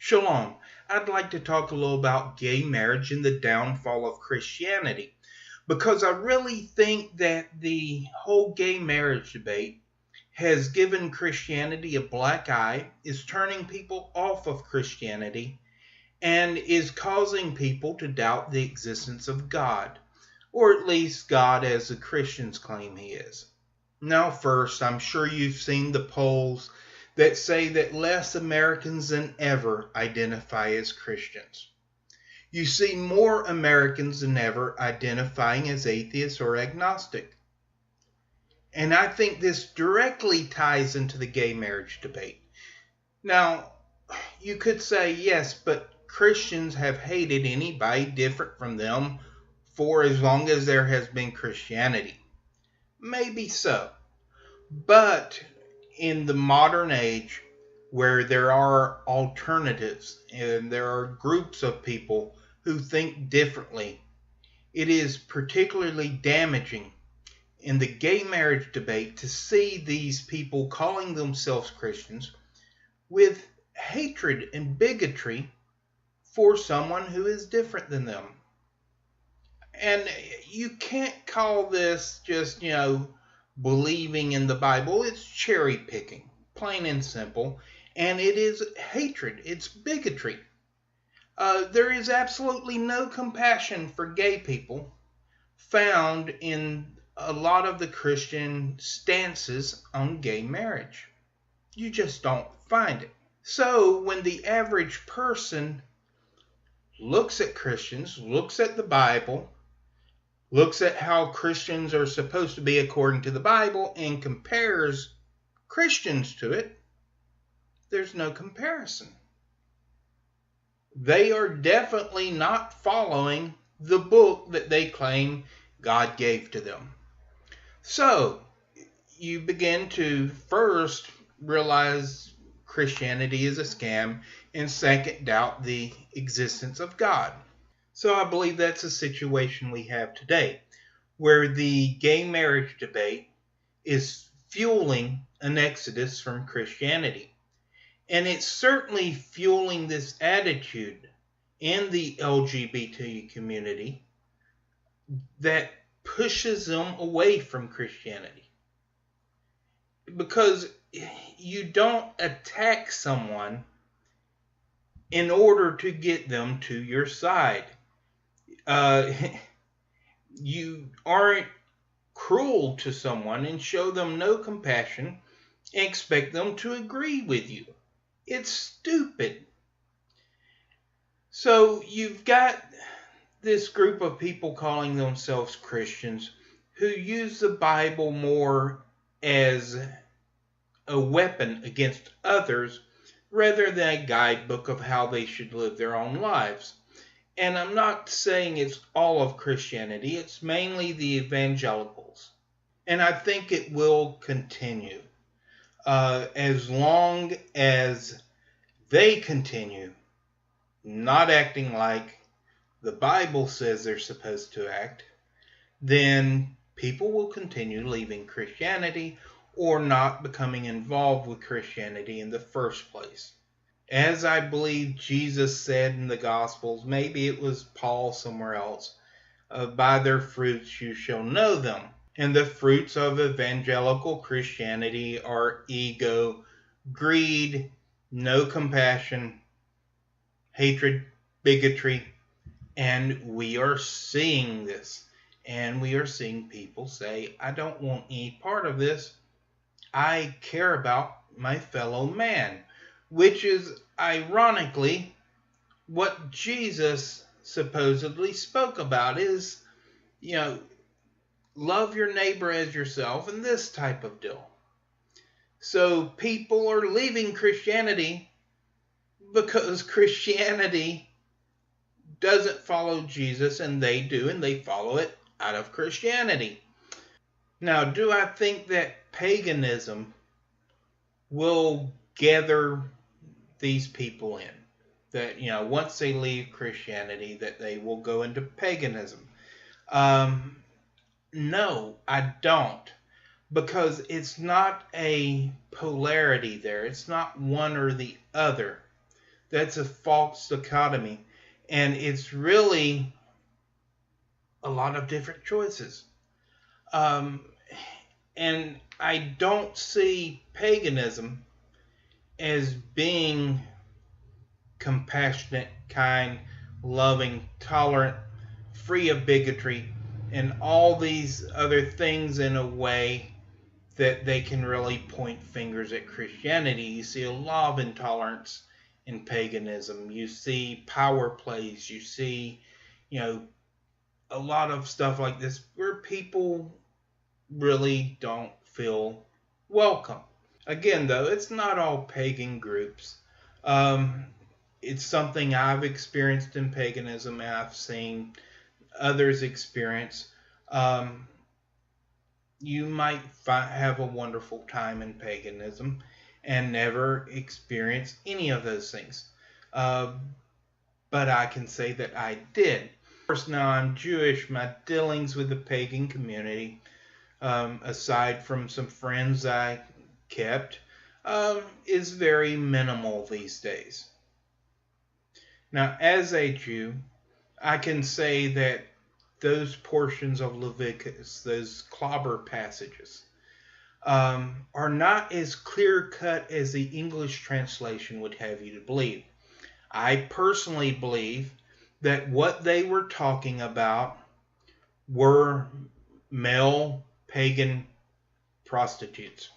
Shalom. I'd like to talk a little about gay marriage and the downfall of Christianity, because I really think that the whole gay marriage debate has given Christianity a black eye, is turning people off of Christianity, and is causing people to doubt the existence of God, or at least God as the Christians claim he is. Now, first, I'm sure you've seen the polls that say that less Americans than ever identify as Christians. You see more Americans than ever identifying as atheists or agnostic. And I think this directly ties into the gay marriage debate. Now, you could say, yes, but Christians have hated anybody different from them for as long as there has been Christianity. Maybe so. But in the modern age, where there are alternatives and there are groups of people who think differently, it is particularly damaging in the gay marriage debate to see these people calling themselves Christians with hatred and bigotry for someone who is different than them. And you can't call this just, believing in the Bible. It's cherry picking, plain and simple. And it is hatred. It's bigotry. There is absolutely no compassion for gay people found in a lot of the Christian stances on gay marriage. You just don't find it. So when the average person looks at Christians, looks at the Bible, looks at how Christians are supposed to be according to the Bible, and compares Christians to it, there's no comparison. They are definitely not following the book that they claim God gave to them. So, you begin to first realize Christianity is a scam, and second, doubt the existence of God. So I believe that's a situation we have today, where the gay marriage debate is fueling an exodus from Christianity. And it's certainly fueling this attitude in the LGBT community that pushes them away from Christianity. Because you don't attack someone in order to get them to your side. You aren't cruel to someone and show them no compassion and expect them to agree with you. It's stupid. So you've got this group of people calling themselves Christians who use the Bible more as a weapon against others rather than a guidebook of how they should live their own lives. And I'm not saying it's all of Christianity, it's mainly the evangelicals. And I think it will continue as long as they continue not acting like the Bible says they're supposed to act. Then people will continue leaving Christianity or not becoming involved with Christianity in the first place. As I believe Jesus said in the Gospels, maybe it was Paul somewhere else, by their fruits you shall know them. And the fruits of evangelical Christianity are ego, greed, no compassion, hatred, bigotry, and we are seeing this. And we are seeing people say, I don't want any part of this. I care about my fellow man. Which is, ironically, what Jesus supposedly spoke about is, love your neighbor as yourself and this type of deal. So people are leaving Christianity because Christianity doesn't follow Jesus, and they do, and they follow it out of Christianity. Now, do I think that paganism will gather these people in? That, once they leave Christianity, that they will go into paganism? No, I don't. Because it's not a polarity there. It's not one or the other. That's a false dichotomy. And it's really a lot of different choices. And I don't see paganism as being compassionate, kind, loving, tolerant, free of bigotry, and all these other things in a way that they can really point fingers at Christianity. You see a lot of intolerance in paganism. You see power plays. You see, a lot of stuff like this where people really don't feel welcome. Again, though, it's not all pagan groups. It's something I've experienced in paganism, and I've seen others experience. You might have a wonderful time in paganism and never experience any of those things. But I can say that I did. Of course, now I'm Jewish. My dealings with the pagan community, aside from some friends I kept, is very minimal these days. Now, as a Jew, I can say that those portions of Leviticus, those clobber passages, are not as clear-cut as the English translation would have you to believe. I personally believe that what they were talking about were male pagan prostitutes,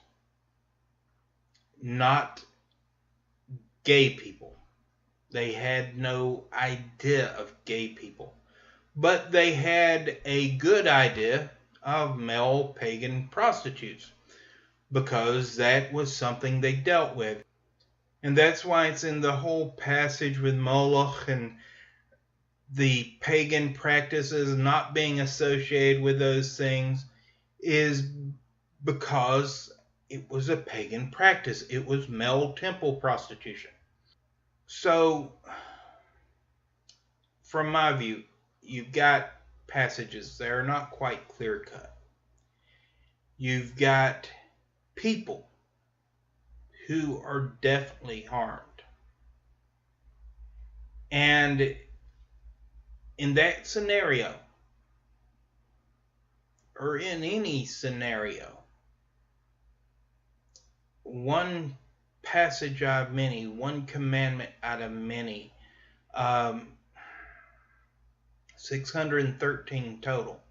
not gay people. They had no idea of gay people, but they had a good idea of male pagan prostitutes because that was something they dealt with. And that's why it's in the whole passage with Moloch and the pagan practices not being associated with those things, is because it was a pagan practice. It was male temple prostitution. So, from my view, you've got passages that are not quite clear-cut. You've got people who are definitely harmed. And in that scenario, or in any scenario, one passage out of many, one commandment out of many, 613 total.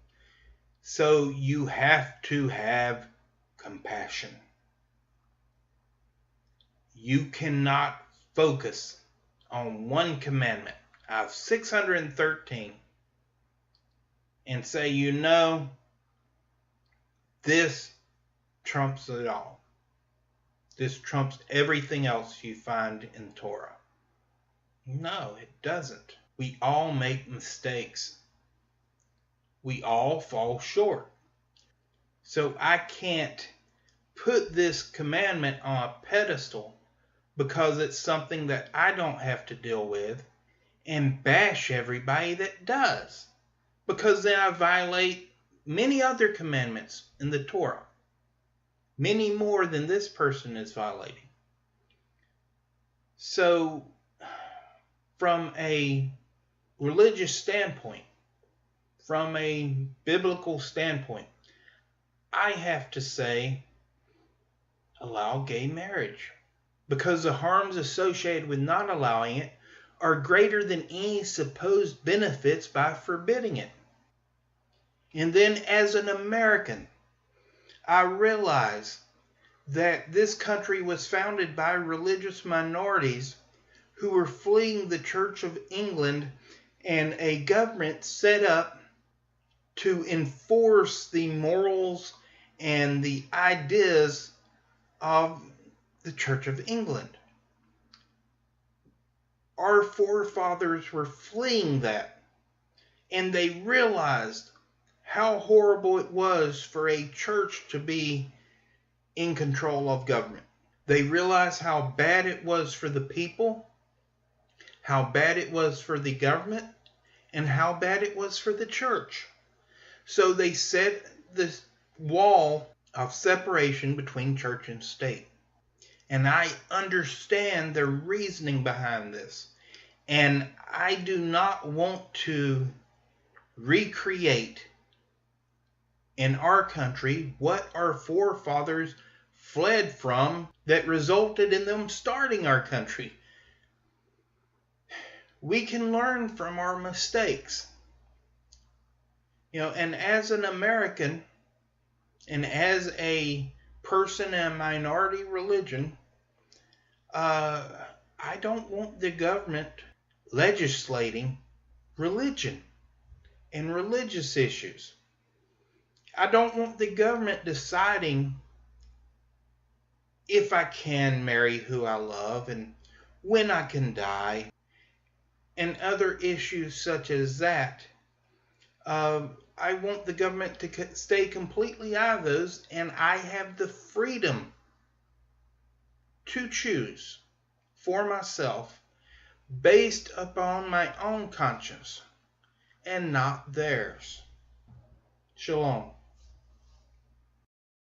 So you have to have compassion. You cannot focus on one commandment out of 613 and say, this trumps it all. This trumps everything else you find in Torah. No, it doesn't. We all make mistakes. We all fall short. So I can't put this commandment on a pedestal because it's something that I don't have to deal with and bash everybody that does. Because then I violate many other commandments in the Torah. Many more than this person is violating. So, from a religious standpoint, from a biblical standpoint, I have to say, allow gay marriage. Because the harms associated with not allowing it are greater than any supposed benefits by forbidding it. And then as an American, I realize that this country was founded by religious minorities who were fleeing the Church of England and a government set up to enforce the morals and the ideas of the Church of England. Our forefathers were fleeing that, and they realized how horrible it was for a church to be in control of government. They realized how bad it was for the people, how bad it was for the government, and how bad it was for the church. So they set this wall of separation between church and state. And I understand the reasoning behind this. And I do not want to recreate in our country what our forefathers fled from that resulted in them starting our country. We can learn from our mistakes. And as an American and as a person in a minority religion, I don't want the government legislating religion and religious issues. I don't want the government deciding if I can marry who I love and when I can die and other issues such as that. I want the government to stay completely out of those, and I have the freedom to choose for myself based upon my own conscience and not theirs. Shalom.